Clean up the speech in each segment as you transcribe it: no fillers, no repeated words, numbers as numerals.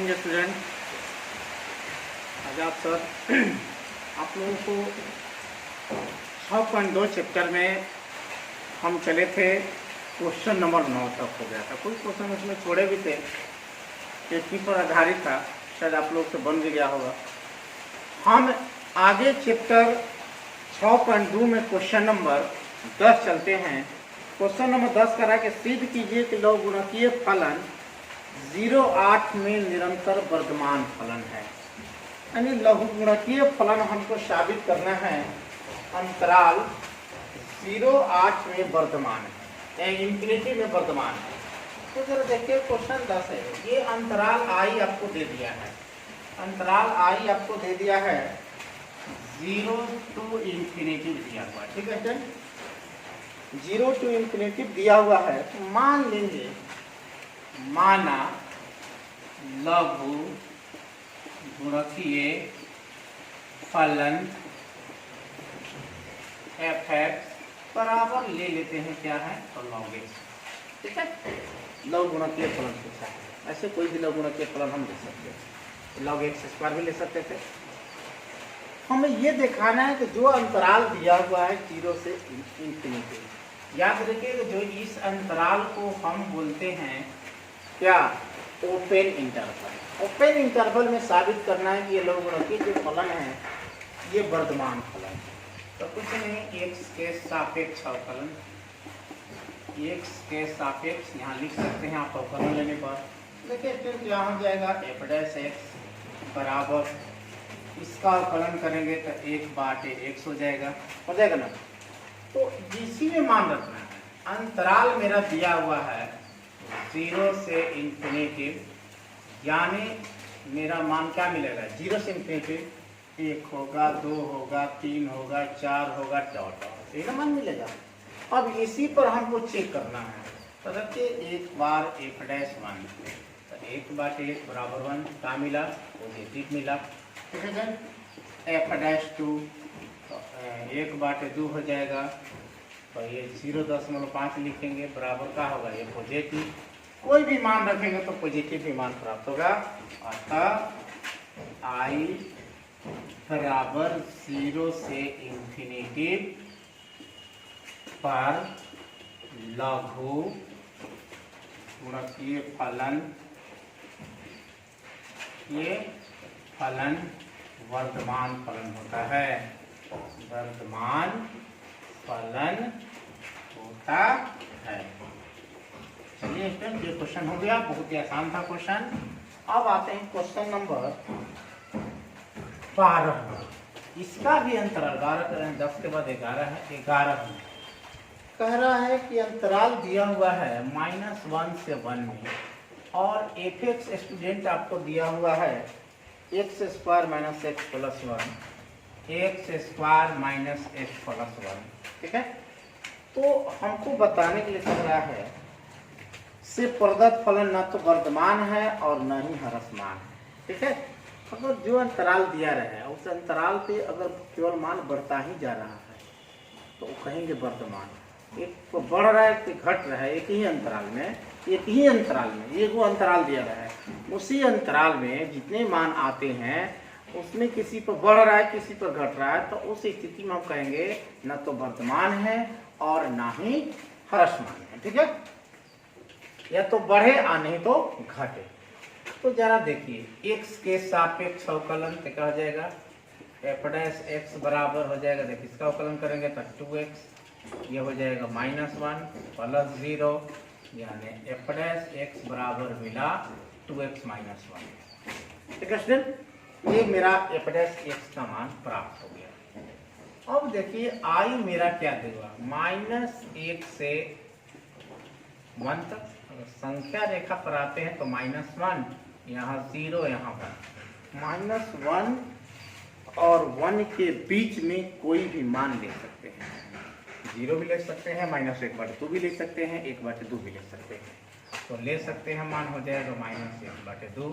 Morning student. आजाद sir आप लोगों को 6.2 चैप्टर में हम चले थे, क्वेश्चन नंबर 9 तक हो गया था। कोई क्वेश्चन उसमें छोड़े भी थे, एक ही पर आधारित था, शायद आप लोग से बन भी गया होगा। हम आगे चैप्टर 6.2 में क्वेश्चन नंबर 10 चलते हैं। क्वेश्चन नंबर 10 करा के सिद्ध कीजिए कि लघु गुणकीय फलन 0,8 में निरंतर वर्धमान फलन है। यानी लघु गुणकीय फलन हमको साबित करना है अंतराल 0,8 में वर्धमान है, इंफिनिटी में वर्धमान है। तो जरा देखिए क्वेश्चन 10 है, ये अंतराल आई आपको दे दिया है, अंतराल आई आपको दे दिया है 0 to इंफिनिटी दिया हुआ, ठीक है सर। 0 to इंफिनिटी दिया हुआ है, तो मान लेंगे, माना लघु गुणकीय फलन f(x) बराबर ले लेते हैं क्या है, तो log x, ठीक है। लघु गुणकीय फलन पूछा है, ऐसे कोई भी लघु गुणकीय फलन हम ले सकते हैं, log x² भी ले सकते थे। हमें ये दिखाना है कि जो अंतराल दिया हुआ है 0 से इंफिनिटी, याद रखिए कि जो इस अंतराल को हम बोलते हैं क्या, ओपन इंटरवल। ओपन इंटरवल में साबित करना है कि ये लघु गुणकीय जो फलन है ये वर्धमान फलन है। तो कुछ नहीं, x के सापेक्ष अवकलन, x के सापेक्ष यहाँ लिख सकते हैं आप अवकलन लेने पर। देखिए फिर क्या हो जाएगा, f' बराबर, इसका अवकलन करेंगे तो 1/x हो जाएगा ना। तो इसी में मान रखना है, अंतराल मेरा दिया हुआ है 0 से इंफिनिटी, यानी मेरा मान क्या मिलेगा, 0 से इंफिनिटी 1 होगा, 2 होगा, 3 होगा, 4 होगा, डॉट ये ना मान मिलेगा। अब इसी पर हमको चेक करना है, तो देखिए एक बार f'1, तो 1/1 बराबर 1 क्या मिला, पॉजिटिव मिला, ठीक है सर। f'2 तो 1/2 हो जाएगा, तो ये 0.5 लिखेंगे, बराबर क्या होगा, ये पॉजिटिव। कोई भी मान रखेंगे तो पॉजिटिव ही मान प्राप्त होगा। अतः आई बराबर 0 से इंफिनिटी पर लघु गुणकीय फलन, ये फलन वर्धमान फलन होता है, वर्धमान फलन होता है। चलिए ये क्वेश्चन हो गया, बहुत ही आसान था क्वेश्चन। अब आते हैं क्वेश्चन नंबर 12। इसका भी अंतराल 12, 10 के बाद 11 है, 11 में कह रहा है कि अंतराल दिया हुआ है -1 से 1 में, और f(x) स्टूडेंट आपको दिया हुआ है x² - x + 1, x² - x + 1, ठीक है। तो हमको बताने के लिए कह रहा है से प्रदत्त फलन न तो वर्धमान है और न ही ह्रासमान है, ठीक है। अगर जो अंतराल दिया रहा है उस अंतराल पे अगर केवल मान बढ़ता ही जा रहा है तो कहेंगे वर्धमान। एक तो बढ़ रहा है, एक घट रहा है, एक ही अंतराल में एक वो अंतराल दिया रहा है, उसी अंतराल में जितने मान आते हैं उसमें किसी पर बढ़ रहा है, किसी पर घट रहा है, तो उस स्थिति में हम कहेंगे न तो वर्धमान है और ना ही ह्रासमान है, ठीक है। या तो बढ़े और नहीं तो घटे। तो जरा देखिए x के सापेक्ष अवकलन तो क्या हो जाएगा, f' बराबर हो जाएगा, देखिए इसका अवकलन करेंगे तो 2x, ये हो जाएगा -1 + 0, यानी f' बराबर मिला 2x - 1, ठीक है स्टूडेंट। ये मेरा f' का मान प्राप्त हो गया। अब देखिए आई मेरा क्या देगा, -1 से 1 तक। अगर संख्या रेखा पर आते हैं तो -1, यहाँ 0, यहाँ 1, -1 और 1 के बीच में कोई भी मान ले सकते हैं, 0 भी ले सकते हैं, -1/2 भी ले सकते हैं, 1/2 भी ले सकते हैं। तो ले सकते हैं, मान हो जाएगा -1/2,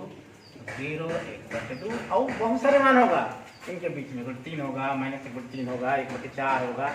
0, 1/2, और बहुत सारे मान होगा इनके बीच में, 3 होगा, -1/3 होगा, 1/4 होगा,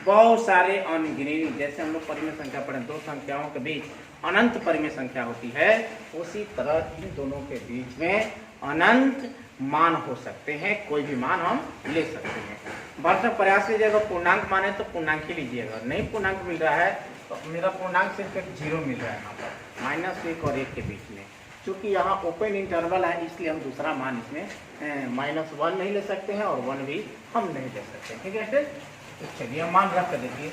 बहुत सारे अनगिनती। जैसे हम लोग परिमेय संख्या पढ़े, दो संख्याओं के बीच अनंत परिमेय संख्या होती है, उसी तरह इन दोनों के बीच में अनंत मान हो सकते हैं, कोई भी मान हम ले सकते हैं। भरसक प्रयास कीजिएगा, पूर्णांक माने तो पूर्णांक ही लीजिएगा, नहीं पूर्णांक मिल रहा है तो मेरा पूर्णांक सिर्फ एक 0 मिल रहा है यहाँ पर, -1 और 1 के बीच में। चूंकि यहाँ ओपन इंटरवल है इसलिए हम दूसरा मान इसमें -1 नहीं ले सकते हैं और 1 भी हम नहीं ले सकते, ठीक है। तो चलिए मान रख कर देखिए,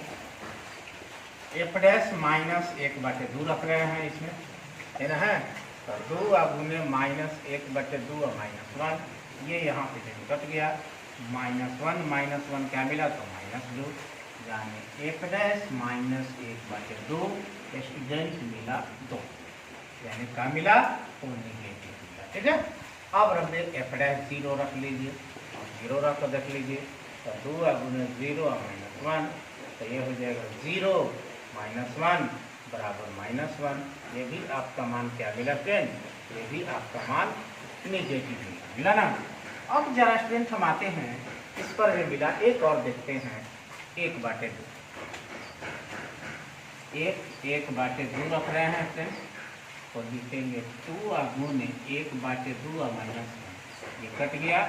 f' -1/2 रख रहे हैं इसमें, है ना, है तो 2 गुने -1/2 और -1, ये यहाँ पे देखो कट गया, -1 क्या मिला तो -2, यानी f' -1/2 स्टूडेंट मिला 2, यानी क्या मिला तो निगेटिव मिला, ठीक है। अब रख दे f' 0 रख लीजिए और 0 रख कर देख लीजिए, तो 2 गुने 0 और -1, तो ये हो जाएगा 0 -1 बराबर -1, ये भी आपका मान क्या मिला फ्रेंड, ये भी आपका मान निगेटिव मिला ना। अब जरा स्टूडेंट हम आते हैं इस पर भी मिला, एक और देखते हैं, 1/2, 1/2 रख रहे हैं फ्रेंड, तो लिखेंगे 2 गुने 1/2 और -1, ये कट गया,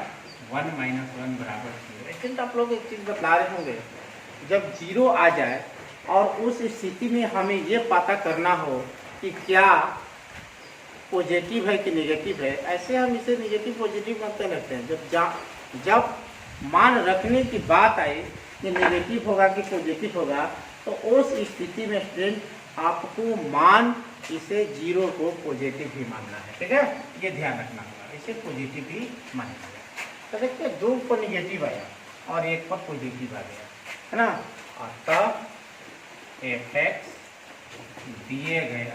1 - 1 बराबर 0। लेकिन आप लोग एक चीज़ बता रहे होंगे, जब 0 आ जाए और उस स्थिति में हमें ये पता करना हो कि क्या पॉजिटिव है कि नेगेटिव है, ऐसे हम इसे नेगेटिव पॉजिटिव मानते रहते हैं। जब मान रखने की बात आई कि नेगेटिव होगा कि पॉजिटिव होगा, तो उस स्थिति में स्टूडेंट आपको मान इसे 0 को पॉजिटिव ही मानना है, ठीक है, ये ध्यान रखना होगा, इसे पॉजिटिव ही मानना है। तो देखिए 2 पर निगेटिव आया और 1 पर पॉजिटिव आ गया, है ना, और तब f(x) दिए गए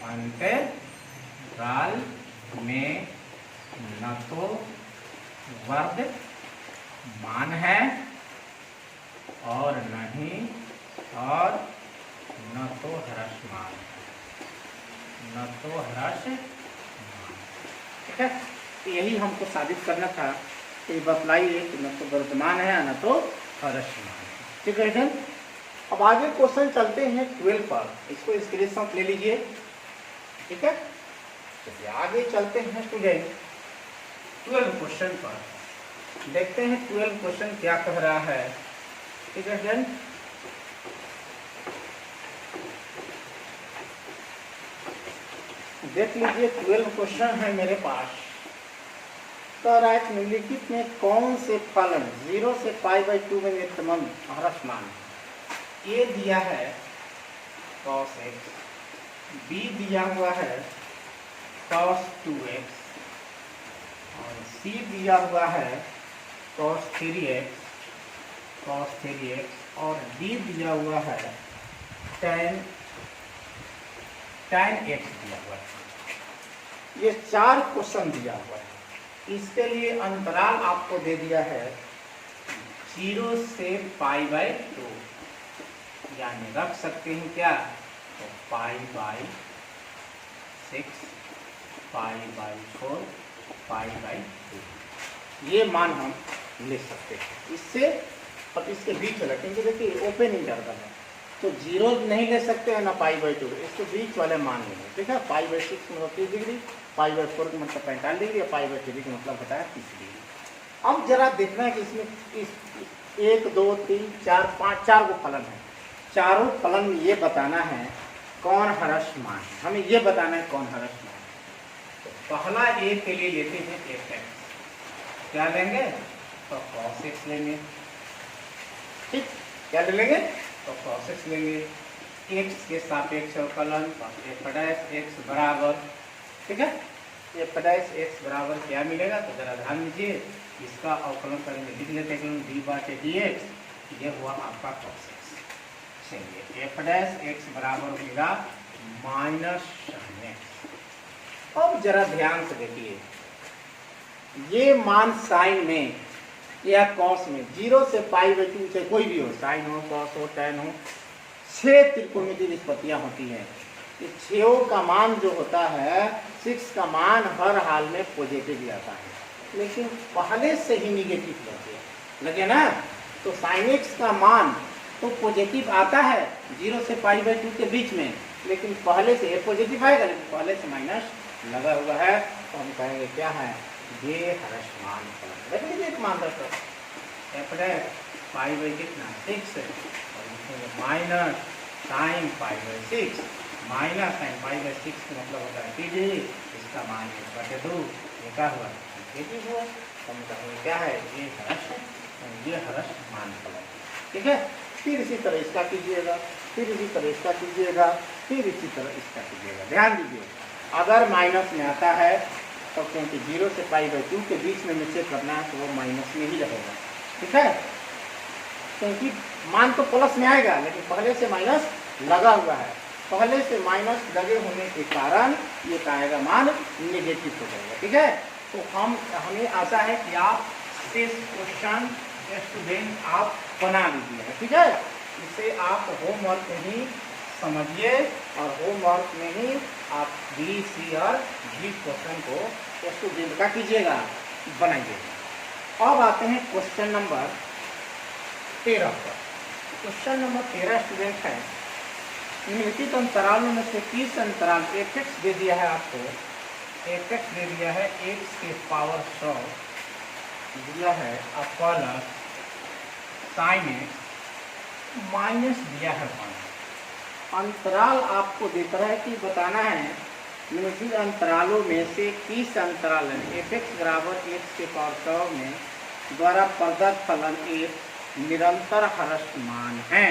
अंतराल में न तो वर्ग मान है और नहीं और न तो ह्रासमान, ठीक है। यही हमको साबित करना था कि बतलाइए कि न तो वर्तमान है न तो ह्रासमान, ठीक है। अब आगे क्वेश्चन चलते हैं 12 पर, इसको स्क्रीनशॉट ले लीजिए, ठीक है। चलिए आगे चलते हैं स्टूडेंट 12 क्वेश्चन पर, देखते हैं 12 क्वेश्चन क्या कह रहा है, ठीक है फ्रेंड। देख लीजिए 12 क्वेश्चन है मेरे पास। कह रहा है निम्नलिखित में कौन से फलन 0 से π/2 में नित्यमान ह्रासमान है। ए दिया है cos x, बी दिया हुआ है cos 2x और सी दिया हुआ है cos 3x और डी दिया हुआ है tan x दिया हुआ है। ये 4 क्वेश्चन दिया हुआ है। इसके लिए अंतराल आपको दे दिया है 0 से π/2, यानी रख सकते हैं क्या, तो π/6, π/4, π/2, ये मान हम ले सकते हैं इससे। और इसके बीच वाला, क्योंकि देखिए ओपन इंटरवल है तो 0 नहीं ले सकते हैं ना π/2, इसके बीच वाले मान लेंगे, ठीक है। π/6 मतलब 30 डिग्री, π/4 का मतलब 45 डिग्री और π/3 का मतलब होता है 30 डिग्री। अब जरा देखना है कि इसमें 1 2 3 4 5 4 को फलन है, चारों फलन में ये बताना है कौन ह्रासमान है, हमें ये बताना है कौन ह्रासमान है। तो पहला ए के लिए लेते हैं f(x), क्या लेंगे तो cos x लेंगे, ठीक, क्या ले लेंगे तो cos x लेंगे, x के सापेक्ष अवकलन f' बराबर, ठीक है, f' बराबर क्या मिलेगा, तो जरा ध्यान दीजिए, इसका अवकलन करेंगे, लिख लेते हैं d/dx, ये हुआ आपका cos x। चलिए f' बराबर मिला -sin x। अब जरा ध्यान से देखिए, ये मान साइन में या कॉस में 0 से π/2 से कोई भी हो, साइन हो, कॉस हो, टैन हो, 6 त्रिकोणमितीय निष्पत्तियां होती हैं। इस 6 का मान जो होता है 6 का मान हर हाल में पॉजिटिव ही आता है, लेकिन पहले से ही निगेटिव लगे ना, तो sin x का मान तो पॉजिटिव आता है 0 से π/2 के बीच में, लेकिन पहले से पॉजिटिव आएगा, लेकिन पहले से माइनस लगा हुआ है, तो हम कहेंगे क्या है, ये ह्रासमान फलन। देख लीजिए एक मान रखो f' π/ कितना 6 और माइनस साइन π/6, माइनस साइन π/6 का मतलब होता है pg, इसका मान 1/2, ये क्या हुआ pg हुआ, तो हम कहेंगे क्या है, ये ह्रासमान फलन। ठीक है, फिर इसी तरह इसका कीजिएगा, फिर इसी तरह इसका कीजिएगा, फिर इसी तरह इसका कीजिएगा। ध्यान दीजिए, अगर माइनस में आता है तो क्योंकि 0 से π/2 के बीच में मुझे करना है तो वो माइनस में ही रहेगा। ठीक है, क्योंकि मान तो प्लस में आएगा, लेकिन पहले से माइनस लगा हुआ है, पहले से माइनस लगे होने के कारण ये का आएगा मान नेगेटिव हो जाएगा। ठीक है, तो हमें आशा है कि आप इस क्वेश्चन स्टूडेंट आप बना लीजिए। ठीक है, इसे आप होमवर्क में ही समझिए और होमवर्क में ही आप बी, सी और डी क्वेश्चन को स्टूडेंट का कीजिएगा, बनाइएगा। अब आते हैं क्वेश्चन नंबर 13 पर। क्वेश्चन नंबर 13 स्टूडेंट है, निम्नलिखित अंतरालों में से किस अंतराल f(x) दे दिया है आपको, f(x) दे दिया है x के पावर 100 दिया है, प्लस साइन x माइनस दिया है 1। अंतराल आपको देता है कि बताना है निम्नलिखित अंतरालों में से किस अंतराल f(x) बराबर x के पावर 100 में द्वारा प्रदत्त फलन एक निरंतर ह्रासमान है।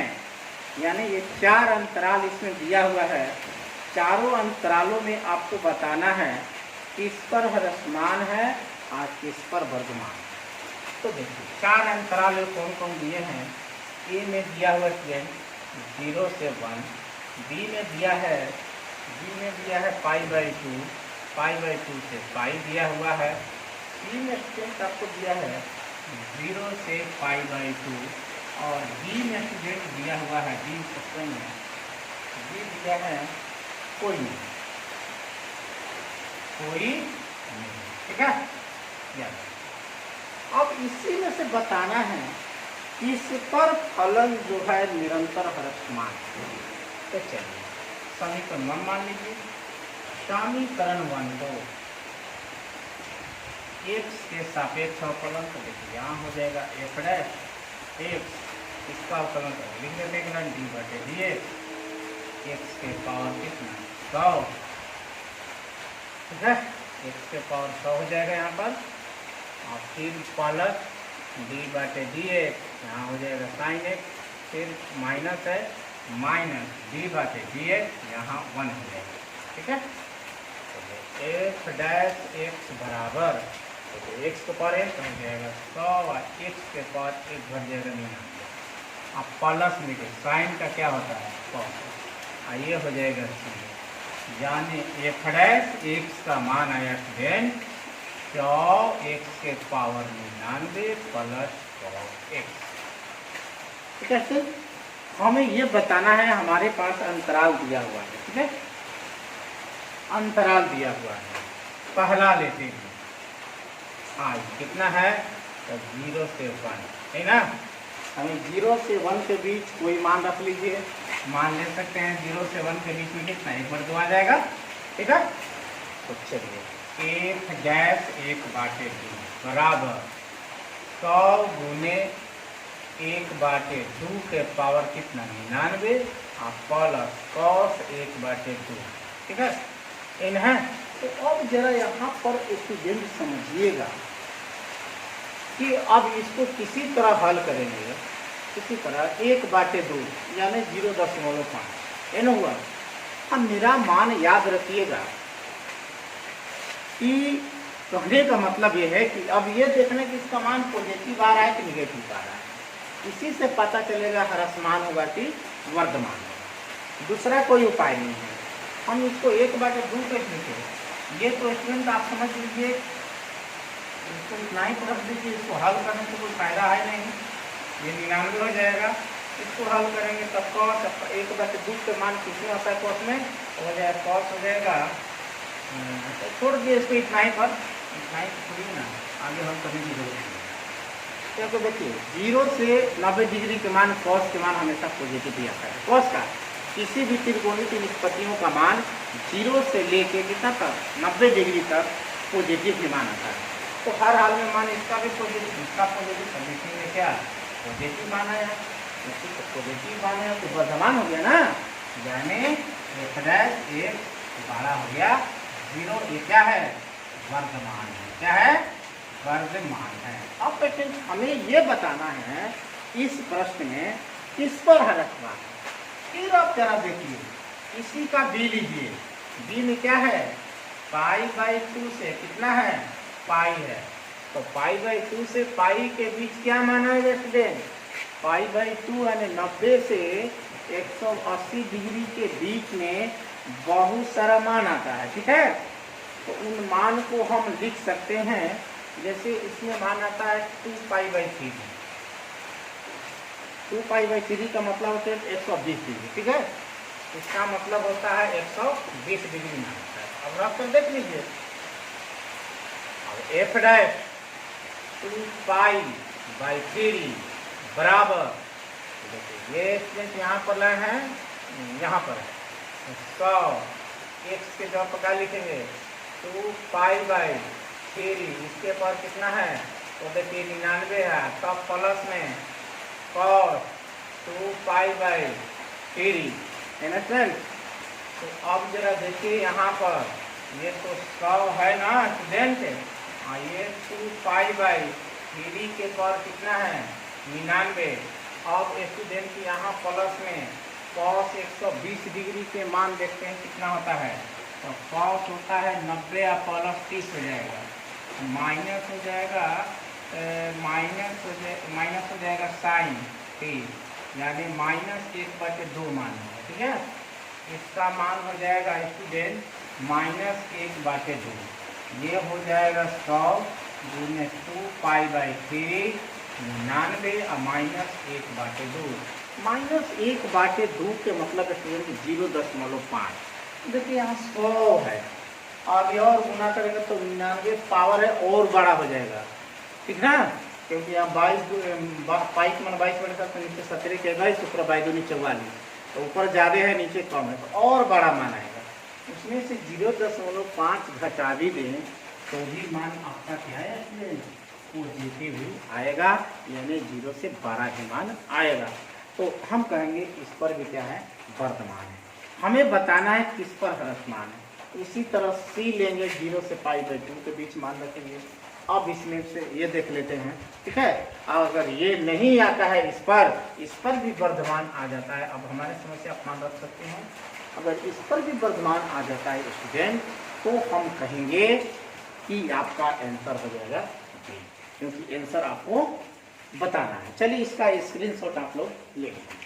यानी ये 4 अंतराल इसमें दिया हुआ है, चारों अंतरालों में आपको बताना है किस पर ह्रासमान है और किस पर वर्धमान। तो देखिए 4 अंतराल कौन कौन दिए हैं, ए में दिया हुआ 0 से 1, बी में दिया है π/2, π/2 से π दिया हुआ है, सी में स्टूडेंट आपको दिया है 0 से π/2 और डी में स्टूडेंट दिया हुआ है, डी क्वेश्चन में डी दिया है कोई नहीं। ठीक है, अब इसी में से बताना है किस पर फलन जो है निरंतर ह्रासमान। तो चलिए समीकरण 1 मान लीजिए, समीकरण 1 को x के सापेक्ष अवकलन, तो देखिए यहाँ हो जाएगा f'(x), इसका अवकलन कर लिख देते हैं d/dx, x के पावर कितना 100। ठीक है, x के पावर 100 हो जाएगा यहाँ पर, और फिर प्लस d/dx, यहाँ हो जाएगा साइन x, फिर माइनस है माइनस d/dx, यहाँ 1 हो जाएगा। ठीक है, f'(x) बराबर x के पावर 1 हो जाएगा 100 और x के पावर 1 भर जाएगा 99। अब प्लस लिखे, साइन का क्या होता है कॉस, ये हो जाएगा c, यानी f'(x) का मान आया 100 x के पावर 99 प्लस 100x। ठीक है सर, हमें ये बताना है, हमारे पास अंतराल दिया हुआ है। ठीक है, अंतराल दिया हुआ है, पहला लेते हैं आज कितना है, तो 0 से 1 है ना, हमें 0 से 1 के बीच कोई मान रख लीजिए, मान ले सकते हैं 0 से 1 के बीच में कितना 1/2 आ जाएगा। ठीक है, तो चलिए f'(1/2) बराबर 100 गुने 1/2 के पावर कितना 99 और प्लस cos 1/2। ठीक है, इन है। तो अब जरा यहाँ पर स्टूडेंट समझिएगा कि अब इसको किसी तरह हल करेंगे, किसी तरह 1/2 यानी 0.5 एन हुआ। अब मेरा मान याद रखिएगा कि कहने का मतलब ये है कि अब ये देखने कि इसका मान पॉजिटिव आ रहा है कि निगेटिव आ रहा है, इसी से पता चलेगा ह्रासमान होगा कि वर्धमान होगा, दूसरा कोई उपाय नहीं है। हम इसको 1/2 कैसे लिखे, ये तो स्टूडेंट आप समझ लीजिए, इसको इतना ही रख दीजिए, इसको हल करने से कोई फायदा है नहीं, ये 99 हो जाएगा। इसको हल करेंगे तब cos 1/2 के मान किसमें आता है, cos में हो जाएगा, cos हो जाएगा। तो छोड़ दिए इसको इतना ही पर, इतना ही थोड़ी ना, आगे हम करने की जरूरत नहीं। क्योंकि देखिए 0 से 90 डिग्री के मान कॉस के मान हमेशा पॉजिटिव ही आता है। कॉस का किसी भी त्रिकोणीय की निष्पत्तियों का मान 0 से लेके कितना तक 90 डिग्री तक पॉजिटिव ही मान आता है। तो हर हाल में मान इसका भी पॉजिटिव, इसका पॉजिटिव, समीकरण में क्या पॉजिटिव मान आया, पॉजिटिव मान आया तो वर्धमान हो गया ना, यानी f डैश एक बड़ा हो गया 0। ये क्या है, वर्धमान है। क्या है, वर्धमान है। अब पेशेंट हमें ये बताना है इस प्रश्न में किस पर हरकमान है। फिर आप जरा देखिए इसी का बी लीजिए। बी में क्या है, पाई/2 से कितना है, पाई है। तो पाई/2 से पाई के बीच क्या माना है स्टूडेंट, पाई/2 यानी 90 से 180 डिग्री के बीच में बहुत सारा मान आता है। ठीक है, तो उन मान को हम लिख सकते हैं। जैसे इसमें मान आता है 2π/3। 2π/3 का मतलब होता है 120 डिग्री। ठीक है, इसका मतलब होता है 120 डिग्री मान आता है। अब रख कर देख लीजिए। अब f डैश 2π/3 बराबर, देखिए ये स्टूडेंट यहाँ पर लाए हैं, यहाँ पर है 100, x के जगह पर क्या लिखेंगे 2π/3, इसके पर कितना है, तो देखिए 99 है, तब प्लस में cos 2π/3 है ना फ्रेंड। तो अब जरा देखिए यहाँ पर ये तो 100 है ना स्टूडेंट, ये 2π/3 के पर कितना है 99। अब स्टूडेंट यहाँ प्लस में cos 120 डिग्री के मान देखते हैं कितना होता है। तो cos होता है 90 या प्लस 30 हो जाएगा, माइनस हो जाएगा माइनस हो जाएगा साइन 30, यानी -1/2 मान होगा। ठीक है, इसका मान हो जाएगा स्टूडेंट -1/2। ये हो जाएगा 100 गुने 2π/3 99 और -1/2। -1/2 के मतलब स्टूडेंट 0.5। देखिए यहाँ 100 है, अब और गुना करेंगे तो 99 पावर है और बड़ा हो जाएगा। ठीक है, क्योंकि यहाँ 22 मन 22 बनेगा तो नीचे 17 के 22, ऊपर 22 44, तो ऊपर ज़्यादा है नीचे कम है, तो और बड़ा मान आएगा। उसमें से 0.5 घटा भी दें तो भी मान आपका क्या है, पॉजिटिव ही आएगा, यानी 0 से बड़ा ही मान आएगा। तो हम कहेंगे इस पर भी क्या है, वर्धमान है। हमें बताना है किस पर हरसमान है। इसी तरह सी लेंगे, 0 से π/2 के बीच मान रखेंगे। अब इसमें से ये देख लेते हैं। ठीक है, अगर ये नहीं आता है इस पर भी वर्धमान आ जाता है। अब हमारे समस्या आप मान रख सकते हैं, अगर इस पर भी वर्धमान आ जाता है स्टूडेंट, तो हम कहेंगे कि आपका आंसर हो जाएगा बी, क्योंकि आंसर आपको बताना है। चलिए इसका स्क्रीनशॉट आप लोग ले लीजिए।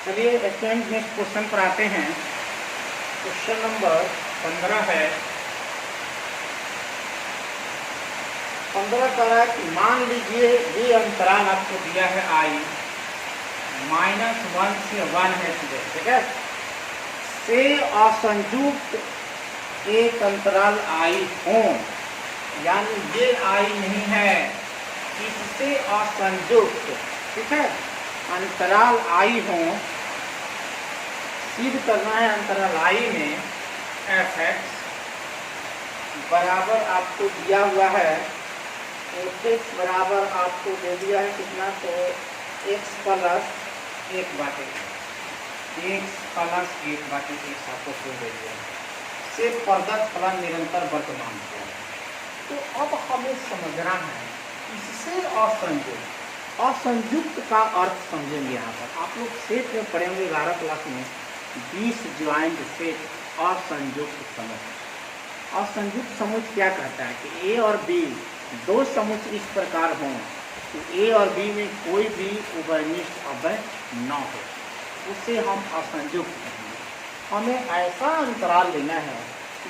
चलिए स्टूडेंट नेक्स्ट क्वेश्चन पर आते हैं। क्वेश्चन नंबर 15 है। 15 कह रहा है कि मान लीजिए ये अंतराल आपको दिया है i -1 से 1 है। ठीक है, से असंयुक्त एक अंतराल i हो, यानी ये i नहीं है, इससे असंयुक्त। ठीक है, अंतराल i हो, सिद्ध करना है अंतराल i में f(x) बराबर आपको दिया हुआ है, f(x) बराबर आपको दे दिया है कितना, तो x प्लस 1/x, आपको दे दिया है, से प्रदत्त फलन निरंतर वर्तमान है। तो अब हमें समझना है इससे असंयुक्त का अर्थ समझेंगे। यहाँ पर आप लोग सेट में पढ़ेंगे 11 क्लास में, 20 ज्वाइंट सेट असंयुक्त समुच्चय। असंयुक्त समुच्चय क्या कहता है कि ए और बी दो समुच्चय इस प्रकार हों कि ए और बी में कोई भी उभयनिष्ठ अवयव न हो, उसे हम असंयुक्त कहेंगे। हमें ऐसा अंतराल लेना है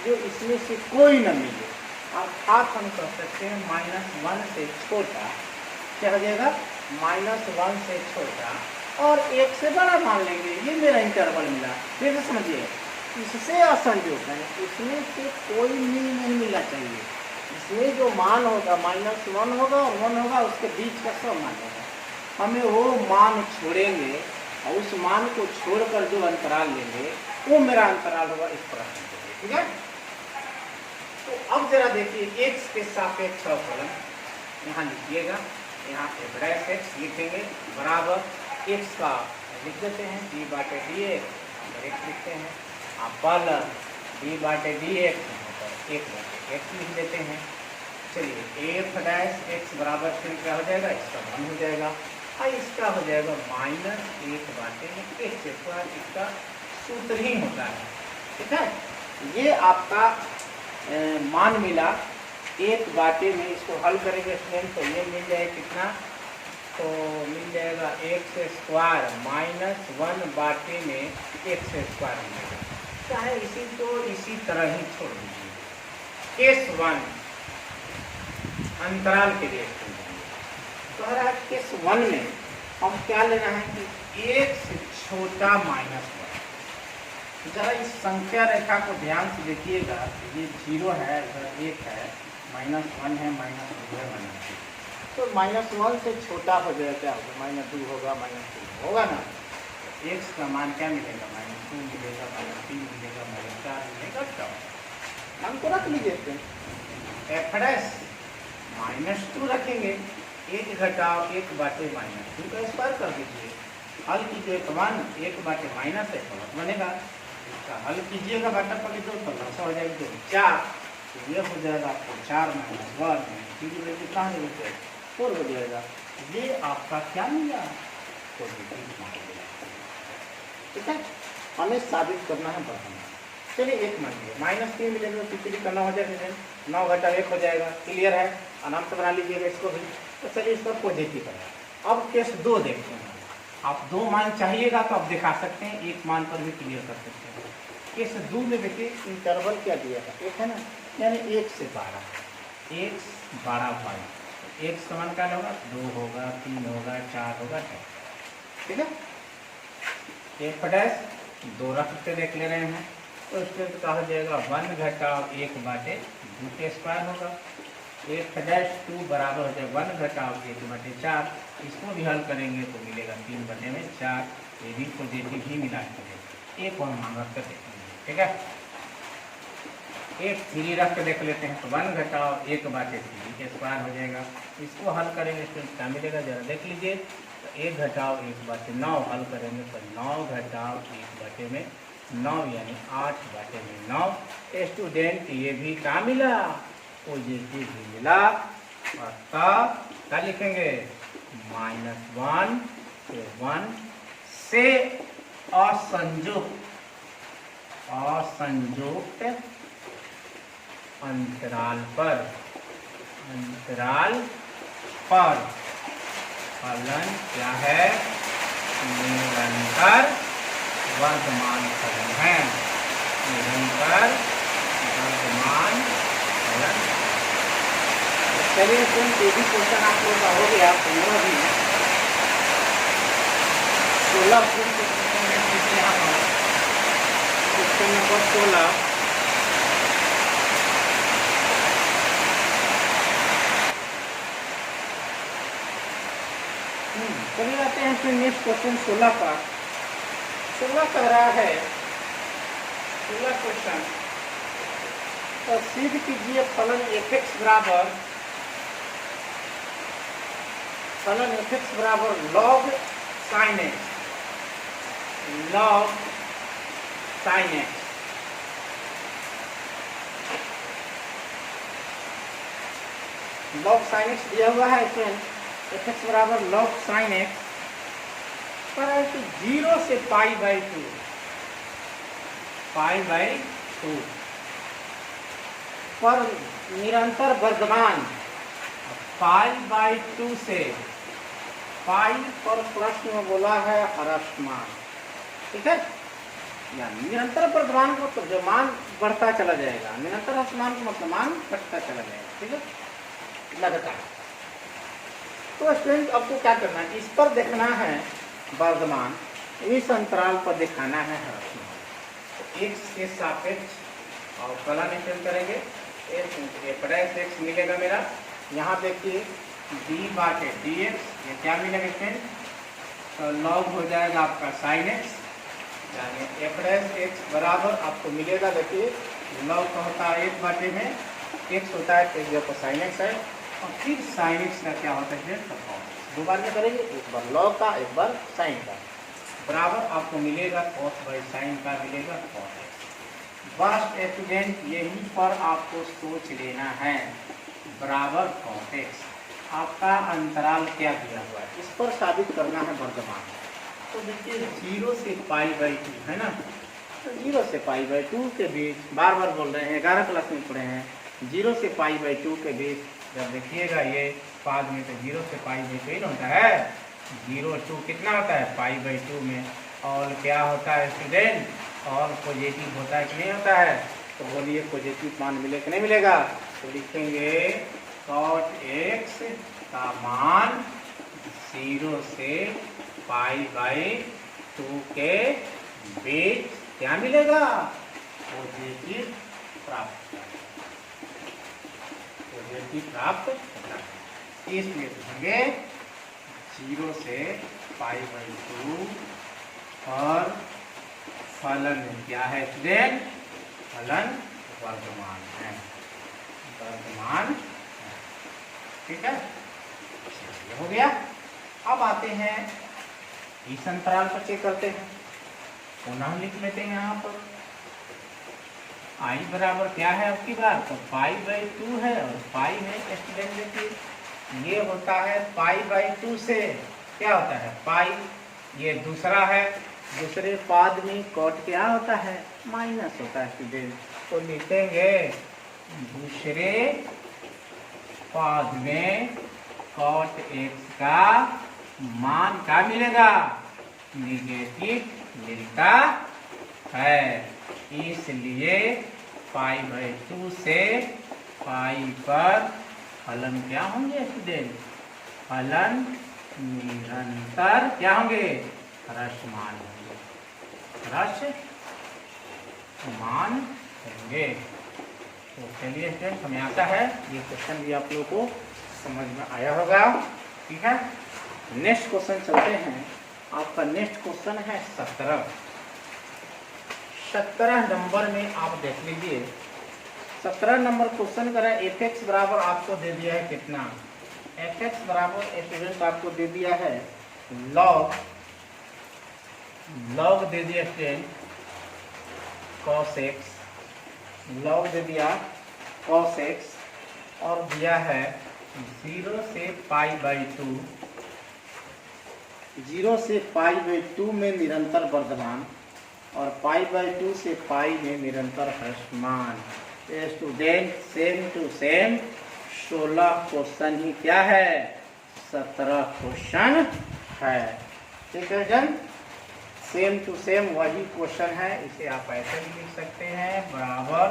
जो इसमें से कोई न मिले, अर्थात हम कह सकते हैं -1 से छोटा, क्या हो जाएगा, -1 से छोटा और 1 से बड़ा मान लेंगे। ये मेरा इंटरवल मिला। फिर से समझिए, इससे असंजोग है, इसमें से कोई मीन नहीं मिलना चाहिए। इसमें जो मान होगा -1 होगा और 1 होगा, उसके बीच का सब मान होगा। हमें वो मान छोड़ेंगे और उस मान को छोड़कर जो अंतराल लेंगे वो मेरा अंतराल होगा इस प्रश्न के लिए। ठीक है, तो अब जरा देखिए x के सापेक्ष अवकलन यहाँ लिखिएगा। यहाँ f' लिखेंगे बराबर x का लिख देते हैं d/dx, x लिखते हैं, आप पालन d/dx 1/x लिख देते हैं। चलिए f' बराबर फिर क्या हो जाएगा, इसका मान हो जाएगा और इसका हो जाएगा -1/x²। इसका सूत्र ही होता है। ठीक है, ये आपका मान मिला 1/, में इसको हल करेंगे स्टूडेंट तो ये मिल जाएगा कितना, तो मिल जाएगा x² -1/, में x² मिलेगा। चाहे इसी को इसी तरह ही छोड़ दीजिए। केस 1 अंतराल के लिए तो रहा है केस 1 में हम क्या लेना है कि 1 से छोटा -1। जरा इस संख्या रेखा को ध्यान से देखिएगा, ये 0 है, इधर 1 है, -1 है, -2 है, -3। तो -1 से छोटा हो जाएगा, क्या होगा, -2 होगा, -3 होगा ना। x का मान क्या मिलेगा, -2 मिलेगा, -3 मिलेगा, -4 मिलेगा। क्या मान को रख लीजिए, f' -2 रखेंगे, 1 घटाओ 1/, -2 का स्क्वायर कर दीजिए। हल कीजिए तो 1/- बनेगा। इसका हल कीजिएगा बेटा पकड़ तो लसा हो जाएगा, तो 4, तो ये हो जाएगा आपको 4 - 1 3 कितना हो जाएगा, 4 हो जाएगा। ये आपका क्या मिला, पॉजिटिव मान। ठीक है, हमें साबित करना है बढ़ाना। चलिए एक मान लीजिए -3 मिलेगा, तो कितनी करना हो जाएगा, 9 घटा 1 हो जाएगा। क्लियर है, आराम से बना लीजिएगा इसको भी। तो चलिए इसका पॉजिटिव है। अब केस 2 देखते हैं। आप 2 मान चाहिएगा तो आप दिखा सकते हैं, 1 मान पर भी क्लियर कर सकते हैं। केस 2 में देखिए इंटरवल क्या दिया है, 1 है ना, यानी 1 से 12, x 12 x का मान क्या होगा, 2 होगा, 3 होगा, 4 होगा, 6। ठीक है, f' 2 रख के देख ले रहे हैं, तो इसमें तो कहा जाएगा 1 घटाओ 1/2 के स्क्वायर होगा। f'2 बराबर हो जाएगा 1 घटाओ 1/4। इसको भी हल करेंगे तो मिलेगा 3/4। ये भी पॉजिटिव ही मिला है। एक और मान रख कर देखेंगे। ठीक है, 3 रख के देख लेते हैं, तो 1 घटाओ 1/3 के स्क्वायर हो जाएगा। इसको हल करेंगे तो क्या मिलेगा, जरा देख लीजिए। तो 1 घटाओ 1/9 हल करेंगे तो 9 घटाओ 1/9, 9 यानी 8/9। स्टूडेंट ये भी क्या मिला, पॉजिटिव भी मिला। और तब क्या लिखेंगे, -1 से 1 से असंयुक्त अंतराल पर फलन क्या है, निरंतर वर्धमान फलन है। निरंतर वर्धमान फलन। चलिए फ्रेंड्स, ये भी क्वेश्चन आप लोग का हो गया। 15 भी 16 क्वेश्चन नंबर 16। चलिए आते हैं फिर नेक्स्ट क्वेश्चन 16 का। 16 कह रहा है, 16 क्वेश्चन, तो सिद्ध कीजिए फलन f(x) बराबर log sin x। log sin x दिया हुआ है इसमें, f(x) बराबर log sin x, परंतु 0 से π/2 पर निरंतर वर्धमान π/2 से π पर प्रश्न में बोला है ह्रासमान। ठीक है, यानी निरंतर वर्धमान का मतलब जो मान बढ़ता चला जाएगा, निरंतर ह्रासमान का मतलब मान घटता चला जाएगा। ठीक है, लगातार। तो स्टूडेंट आपको क्या करना है, इस पर देखना है वर्धमान, इस अंतराल पर दिखाना है ह्रासमान। तो x के सापेक्ष अवकलन निश्चय करेंगे, x मिलेगा मेरा, यहाँ देखिए d/dx, ये क्या मिलेगा स्टूडेंट, तो log हो जाएगा आपका sin x, यानी f' बराबर आपको मिलेगा, देखिए log का होता है 1 में x होता है, तो ये sin x है, और फिर sin x का क्या होता है, दो बार में करेंगे, एक बार log का, एक बार sin का, बराबर आपको मिलेगा cos/sin का मिलेगा cos x। बस स्टूडेंट यहीं पर आपको सोच लेना है, बराबर cos x। आपका अंतराल क्या दिया हुआ है, इस पर साबित करना है वर्धमान। तो देखिए 0 से π/2 है ना, तो 0 से π/2 के बीच, बार बार बोल रहे हैं, 11 क्लास में पढ़े हैं, 0 से π/2 के बीच जब देखिएगा ये पाद में, तो 0 से π/2 होता है, 0 2 कितना होता है π/2 में, और क्या होता है स्टूडेंट, और पॉजिटिव होता है कि नहीं होता है, तो बोलिए पॉजिटिव मान मिले कि नहीं मिलेगा, तो लिखेंगे cot x का मान 0 से π/2 के बीच क्या मिलेगा, पॉजिटिव प्राप्त, पॉजिटिव प्राप्त होता है। इसलिए लिखेंगे 0 से π/2 और फलन क्या है स्टूडेंट, फलन वर्धमान है, वर्धमान। ठीक है, ये हो गया। अब आते हैं इस अंतराल पर चेक करते हैं, पुनः लिख लेते हैं यहाँ पर i बराबर क्या है आपकी बात, तो π/2 है, और पाई है स्टूडेंट, देखिए ये होता है π/2 से क्या होता है पाई, ये दूसरा है, दूसरे पाद में कॉट क्या होता है, माइनस होता है स्टूडेंट, तो लिखेंगे दूसरे पाद में cot x का मान क्या मिलेगा, निगेटिव मिलता है, इसलिए π/2 से पाई पर फलन क्या होंगे स्टूडेंट, फलन निरंतर क्या होंगे, ह्रासमान होंगे, ह्रासमान होंगे। तो चलिए स्टूडेंट, हमें आता है ये क्वेश्चन भी आप लोगों को समझ में आया होगा। ठीक है, नेक्स्ट क्वेश्चन चलते हैं। आपका नेक्स्ट क्वेश्चन है 17 नंबर में आप देख लीजिए। 17 नंबर क्वेश्चन करें, f(x) बराबर आपको दे दिया है कितना, f(x) बराबर स्टूडेंट आपको दे दिया है log दे दिया स्टूडेंट cos x, log दे दिया cos x, और दिया है 0 से π/2, 0 से π/2 में निरंतर वर्धमान, और π/2 से पाई में निरंतर ह्रासमान। Student same to same 16 question ही क्या है, 17 क्वेश्चन है। ठीक है जन, सेम टू सेम वही क्वेश्चन है, इसे आप ऐसे भी लिख सकते हैं, बराबर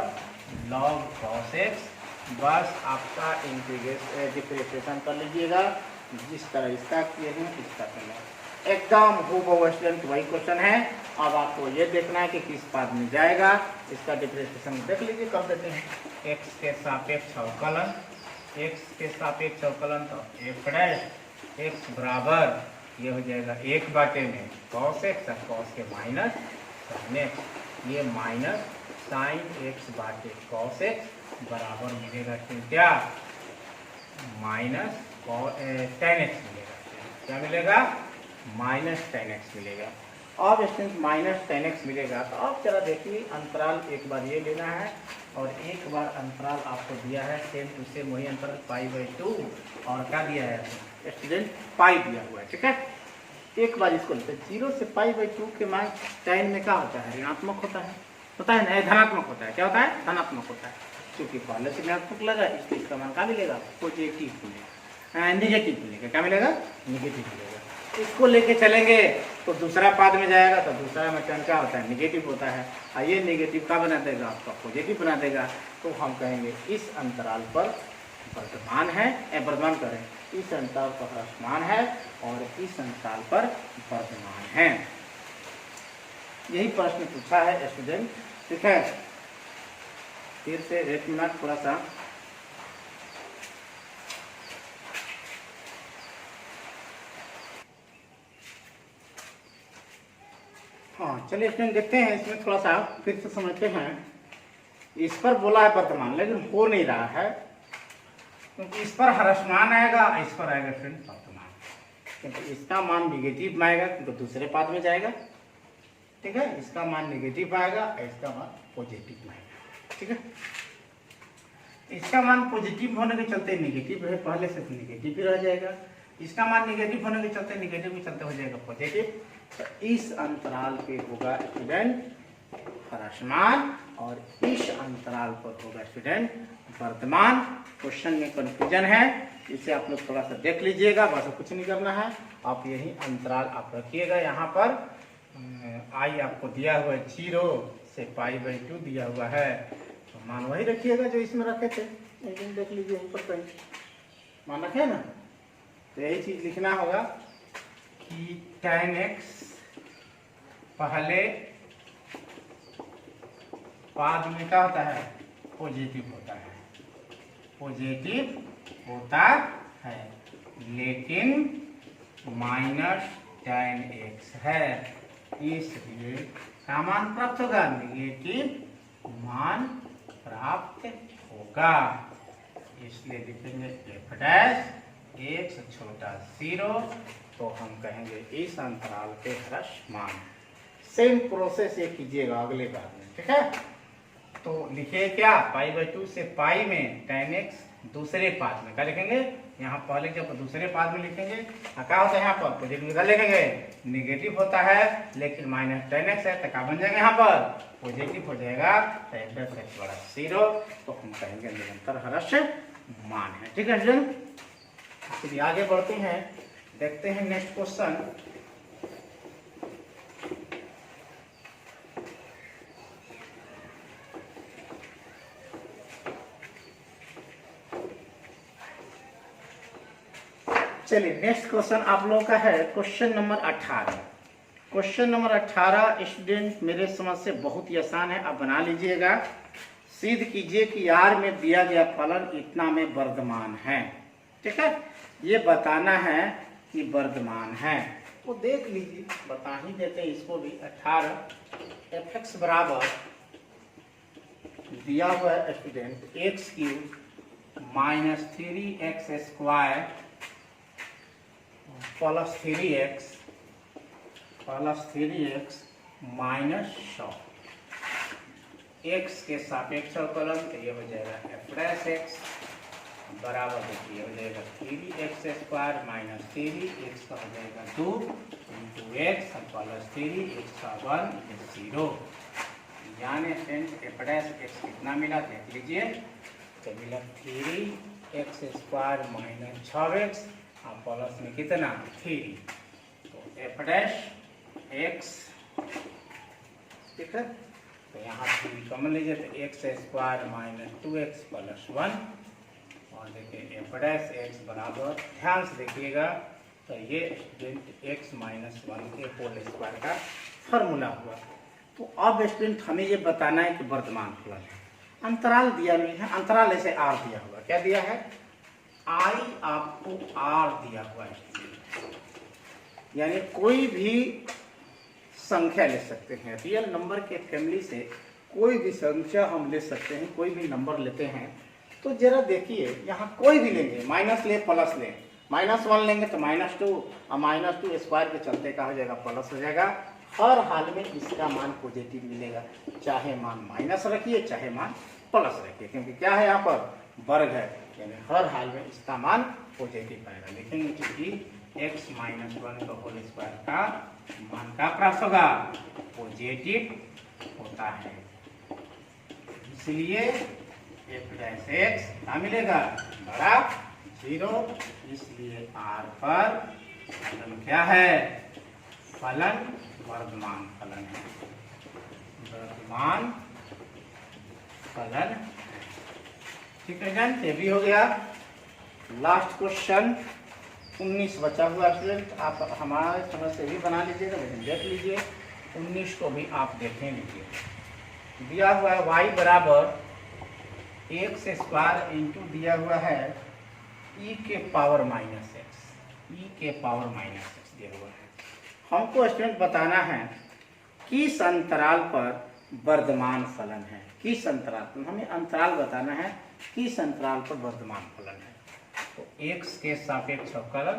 log cos x, बस आपका डिफरेंशिएशन कर लीजिएगा, जिस तरह इसका किए हैं इसका करना, एकदम हूबहू स्टूडेंट वही क्वेश्चन है। अब आपको ये देखना है कि किस पाद में जाएगा, इसका डिफरेंशिएशन देख लीजिए, कर देते हैं। x के सापेक्ष अवकलन, x के सापेक्ष अवकलन, तो f' बराबर ये हो जाएगा 1 में cos x, और cos के माइनस sin x, ये minus sin x cos x बराबर मिलेगा क्या, माइनस tan x मिलेगा, क्या मिलेगा, माइनस tan x मिलेगा। अब स्टूडेंट माइनस tan x मिलेगा, तो अब जरा देखिए अंतराल एक बार ये लेना है, और एक बार अंतराल आपको दिया है सेम टू सेम वही अंतराल π/2, और क्या दिया है स्टूडेंट पाई दिया हुआ है। ठीक है, एक बार इसको लेते हैं, 0 से π/2 के मान tan में क्या होता है, ऋणात्मक होता है ना, धनात्मक होता है, क्या होता है, धनात्मक होता है, क्योंकि पहले से ऋणात्मक लगा, इसलिए इसका मान क्या मिलेगा, पॉजिटिव मिलेगा, नेगेटिव मिलेगा, क्या मिलेगा, नेगेटिव मिलेगा। इसको लेके चलेंगे तो दूसरा पाद में जाएगा तो दूसरा में टर्न क्या होता है, निगेटिव होता है, और ये निगेटिव क्या बना देगा, आपका पॉजिटिव बना देगा। तो हम कहेंगे इस अंतराल पर वर्तमान है, वर्तमान करें, इस अंतराल पर ह्रासमान है और इस अंतराल पर वर्तमान है। यही प्रश्न पूछा है स्टूडेंट, ठीक है। फिर से 1 मिनट थोड़ा सा, हाँ चलिए स्टूडेंट देखते हैं, इसमें थोड़ा सा फिर से समझते हैं। इस पर बोला है वर्तमान, लेकिन हो नहीं रहा है, क्योंकि इस पर ह्रासमान आएगा, इस पर आएगा फ्रेंड वर्तमान, क्योंकि इसका मान निगेटिव में आएगा, क्योंकि दूसरे पाद में जाएगा, ठीक है। इसका मान निगेटिव आएगा, इसका मान पॉजिटिव में आएगा, ठीक है। इसका मान पॉजिटिव होने के चलते निगेटिव है, पहले से तो निगेटिव ही रह जाएगा। इसका मान निगेटिव होने के चलते निगेटिव के चलते हो जाएगा पॉजिटिव। तो इस अंतराल पे होगा स्टूडेंट ह्रासमान और इस अंतराल पर होगा स्टूडेंट वर्तमान। क्वेश्चन में कंफ्यूजन है, इसे आप लोग थोड़ा सा देख लीजिएगा, बस कुछ नहीं करना है। आप यही अंतराल आप रखिएगा, यहाँ पर आई आपको दिया हुआ है 0 से π/2 दिया हुआ है, तो मान वही रखिएगा जो इसमें रखे थे, लेकिन देख लीजिए ऊपर कहीं मान रखे ना। तो यही चीज लिखना होगा कि tan x पहले पाद में क्या होता है, पॉजिटिव होता है, पॉजिटिव होता है, लेकिन माइनस tan x है, इसलिए क्या मान प्राप्त होगा, निगेटिव मान प्राप्त होगा। इसलिए लिखेंगे f' x छोटा 0, तो हम कहेंगे इस अंतराल पे ह्रासमान। सेम प्रोसेस ये कीजिएगा अगले बार में, ठीक है। तो लिखिए क्या, π/2 से पाई में tan x दूसरे पाद में क्या लिखेंगे, यहाँ पहले जब दूसरे पाद में लिखेंगे क्या होता है, यहाँ पर पॉजिटिव इधर लिखेंगे, निगेटिव होता है, लेकिन माइनस tan x है, तो क्या बन जाएगा, यहाँ पर पॉजिटिव हो जाएगा, तो f(x = 0), तो हम कहेंगे निरंतर ह्रासमान है, ठीक है स्टूडेंट। चलिए आगे बढ़ते हैं, देखते हैं नेक्स्ट क्वेश्चन। चलिए नेक्स्ट क्वेश्चन आप लोगों का है question number 18। Question number 18 student मेरे समझ से बहुत ही आसान है, आप बना लीजिएगा। सिद्ध कीजिए कि R में दिया गया फलन इतना में वर्तमान है, ठीक है। ये बताना है कि वर्तमान है, तो देख लीजिए, बता ही देते हैं इसको भी। 18 f(x) बराबर दिया हुआ है student x³ - 3x² plus 3x -100 x के सापेक्ष अवकलन, तो ये हो जाएगा f' बराबर देखिए हो जाएगा 3x² - 3x का हो जाएगा 2 × x प्लस 3x का 1 0। यानी फ्रेंड्स f' कितना मिला देख लीजिए, तो मिला 3x² - 6x प्लस में कितना 3, तो f', ठीक है। तो यहाँ 3 कॉमन लीजिए, तो x² - 2x प्लस 1, और देखिए f' बराबर, ध्यान से देखिएगा, तो ये स्टूडेंट x - 1 के होल स्क्वायर का फॉर्मूला हुआ। तो अब स्टूडेंट हमें ये बताना है कि वर्तमान फलन है, अंतराल दिया नहीं है, अंतराल ऐसे r दिया हुआ, क्या दिया है, I आपको r दिया हुआ है, यानी कोई भी संख्या ले सकते हैं, रियल नंबर के फैमिली से कोई भी संख्या हम ले सकते हैं, कोई भी नंबर लेते हैं। तो जरा देखिए यहाँ कोई भी लेंगे, माइनस ले प्लस ले, -1 लेंगे तो -2 और -2 स्क्वायर के चलते क्या हो जाएगा, प्लस हो जाएगा। हर हाल में इसका मान पॉजिटिव मिलेगा, चाहे मान माइनस रखिए चाहे मान प्लस रखिए, क्योंकि क्या है यहाँ पर वर्ग है, यानी हर हाल में इसका मान पॉजिटिव आएगा। लेकिन क्योंकि x - 1 का होल स्क्वायर का मान का प्राप्त होगा, पॉजिटिव होता है, इसलिए f' क्या मिलेगा, बड़ा 0, इसलिए r पर फलन क्या है, फलन वर्धमान फलन है, वर्धमान फलन। ठीक है जानते, ये भी हो गया। लास्ट क्वेश्चन 19 बचा हुआ स्टूडेंट, आप हमारे समझ से भी बना लीजिएगा, लेकिन देख लीजिए 19 को भी आप देखें लीजिए। दिया हुआ है y बराबर एक्स स्क्वायर इंटू दिया हुआ है e के पावर माइनस एक्स, e के पावर माइनस एक्स दिया हुआ है। हमको स्टूडेंट बताना है किस अंतराल पर वर्धमान फलन है, किस अंतराल पर, हमें अंतराल बताना है किस अंतराल पर वर्धमान फलन है। तो x के सापेक्ष अवकलन,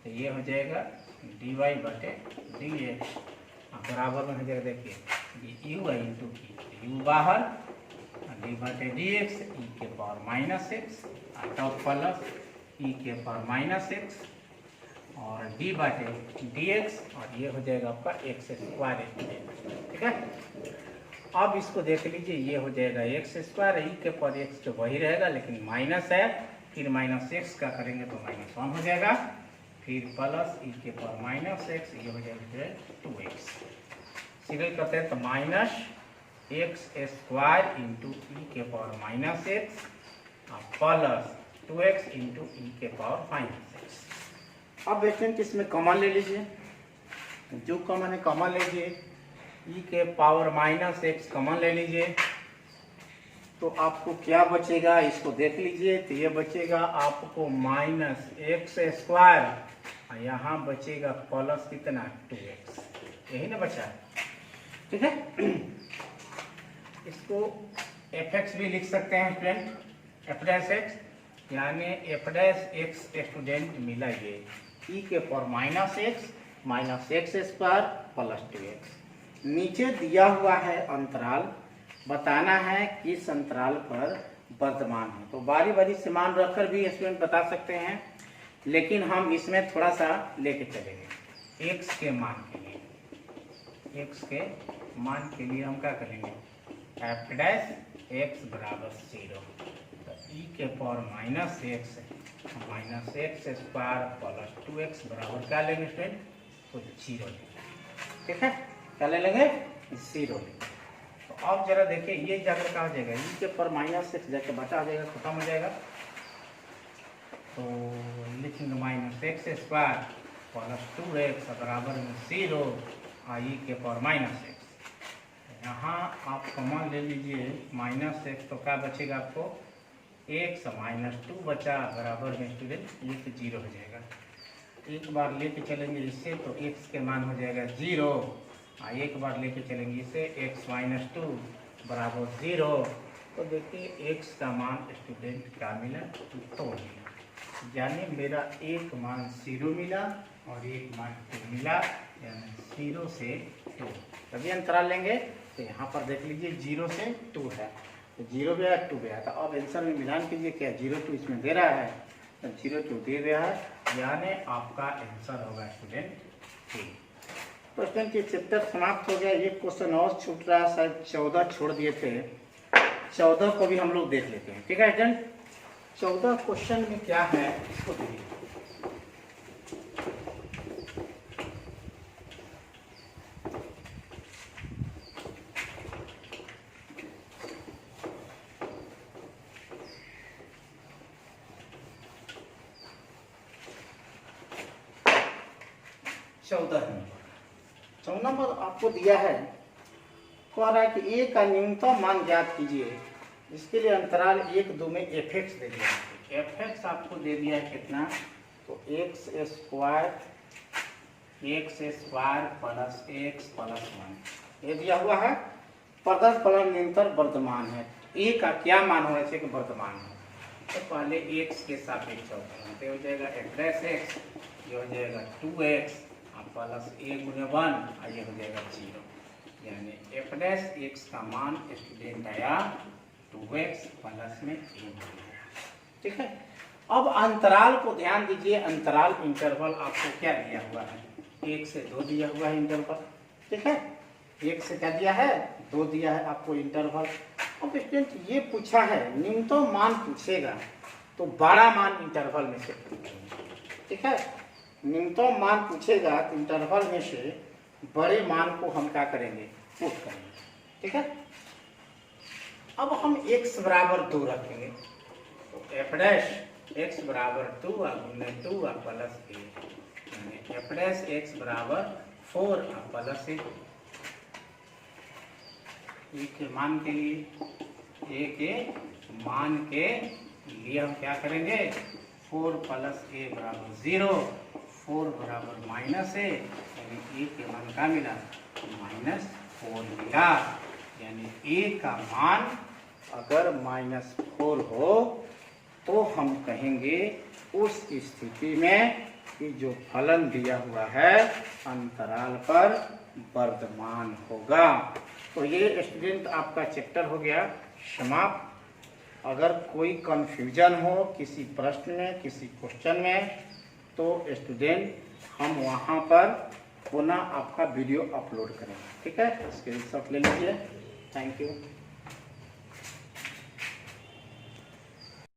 तो ये हो जाएगा dy बटे dx, बराबर में हो जाएगा देखिए यू इंटू यू बाहर, डी बटे डी एक्स ई के power minus X, top plus E के पावर माइनस एक्स और डी बटे डी एक्स, और ये हो जाएगा आपका एक्स स्क्वायर। ठीक है, अब इसको देख लीजिए, ये हो जाएगा एक्स स्क्वायर, ई के पावर एक्स तो वही रहेगा लेकिन माइनस है, फिर माइनस एक्स का करेंगे तो -1 हो जाएगा, फिर प्लस ई के पावर माइनस एक्स, ये हो जाएगा 2x। सिंगल करते हैं तो minus x square into e के power minus x plus 2x into e के पावर माइनस एक्स। अब स्टूडेंट इसमें कॉमन ले लीजिए, जो कॉमन है कॉमन लीजिए, ई के पावर माइनस एक्स कॉमन ले लीजिए, तो आपको क्या बचेगा इसको देख लीजिए। तो ये बचेगा आपको माइनस एक्स स्क्वायर, और यहाँ बचेगा प्लस कितना 2x, यही ना बचा। ठीक है, इसको fx भी लिख सकते हैं स्टूडेंट, f डैश एक्स, यानी f डैश एक्स स्टूडेंट मिला ये e के power minus x square plus 2x। नीचे दिया हुआ है अंतराल, बताना है किस अंतराल पर वर्धमान है। तो बारी बारी से मान रखकर भी स्टूडेंट बता सकते हैं, लेकिन हम इसमें थोड़ा सा लेके चलेंगे x के मान के लिए। x के मान के लिए हम क्या करेंगे, f डैश एक्स बराबर 0, तो e के power minus x square plus 2x बराबर क्या लेंगे स्टूडेंट, तो 0 लेंगे। ठीक है, क्या ले लेंगे, 0 लेंगे। तो अब जरा देखिए ये जाकर क्या हो जाएगा, e के पावर माइनस एक्स जाकर बचा हो जाएगा, खत्म हो जाएगा। तो लिखेंगे minus x square plus 2x बराबर में 0 और e के पावर माइनस एक्स। यहाँ आप कॉमन ले लीजिए माइनस एक्स, तो क्या बचेगा आपको x माइनस 2 बचा बराबर में स्टूडेंट ये तो 0 हो जाएगा। एक बार लेके चलेंगे इससे तो x के मान हो जाएगा 0, और एक बार लेके चलेंगे इसे x माइनस 2 बराबर 0, तो देखिए x का मान स्टूडेंट क्या मिला, 2 मिला, यानी मेरा एक मान 0 मिला और एक मान 2 मिला, यानी 0 से 2। तभी अंतराल लेंगे, तो यहाँ पर देख लीजिए 0 से 2 है, तो 0 भी आया 2 भी आया, तो अब आंसर में मिलान कीजिए, क्या 0 2 इसमें दे रहा है, तो 0 2 दे रहा है, यानी आपका आंसर होगा स्टूडेंट 3। तो स्टूडेंट ये चैप्टर समाप्त हो गया। ये क्वेश्चन और छूट रहा है, शायद 14 छोड़ दिए थे, 14 को भी हम लोग देख लेते हैं। ठीक है स्टूडेंट, 14 क्वेश्चन में क्या है इसको देखिए। चौदह नंबर आपको दिया है, कह रहा है कि ए का न्यूनतम मान ज्ञात कीजिए। इसके लिए अंतराल 1 2 में fx दे दिया है। fx आपको दे दिया है कितना, तो x square plus x plus 1 ये दिया हुआ है। प्रदत्त फलन निरंतर वर्धमान है, ए का क्या मान होना चाहिए कि वर्धमान है, तो पहले x के सापेक्ष अवकलन हो जाएगा f डैश एक्स, ये हो जाएगा 2x प्लस a गुने 1 और ये हो जाएगा 0, यानी f डैश एक्स का मान स्टूडेंट आया 2x प्लस में a। ठीक है, अब अंतराल को ध्यान दीजिए, अंतराल इंटरवल आपको क्या दिया हुआ है, 1 से 2 दिया हुआ है इंटरवल। ठीक है, 1 से क्या दिया है, 2 दिया है आपको इंटरवल। अब स्टूडेंट ये पूछा है न्यूनतम मान पूछेगा तो बड़ा मान इंटरवल में से पूछेंगे। ठीक है, न्यूनतम मान पूछेगा तो इंटरवल में से बड़े मान को हम क्या करेंगे, पुट करेंगे। ठीक है, अब हम x बराबर 2 रखेंगे, तो एफ डैश एक्स बराबर 2 गुने 2 प्लस ए, यानी एफ डैश एक्स बराबर 4 प्लस ए के मान के लिए, ए के मान के लिए हम क्या करेंगे, 4 प्लस ए बराबर 0, 4 बराबर माइनस ए, यानी ए के मान का मिला -4 मिला। यानी ए का मान अगर -4 हो तो हम कहेंगे उस स्थिति में कि जो फलन दिया हुआ है अंतराल पर वर्धमान होगा। तो ये स्टूडेंट आपका चैप्टर हो गया समाप्त। अगर कोई कंफ्यूजन हो किसी प्रश्न में, किसी क्वेश्चन में, तो स्टूडेंट हम वहाँ पर पुनः आपका वीडियो अपलोड करेंगे। ठीक है, स्क्रीनशॉट ले लीजिए। Thank you.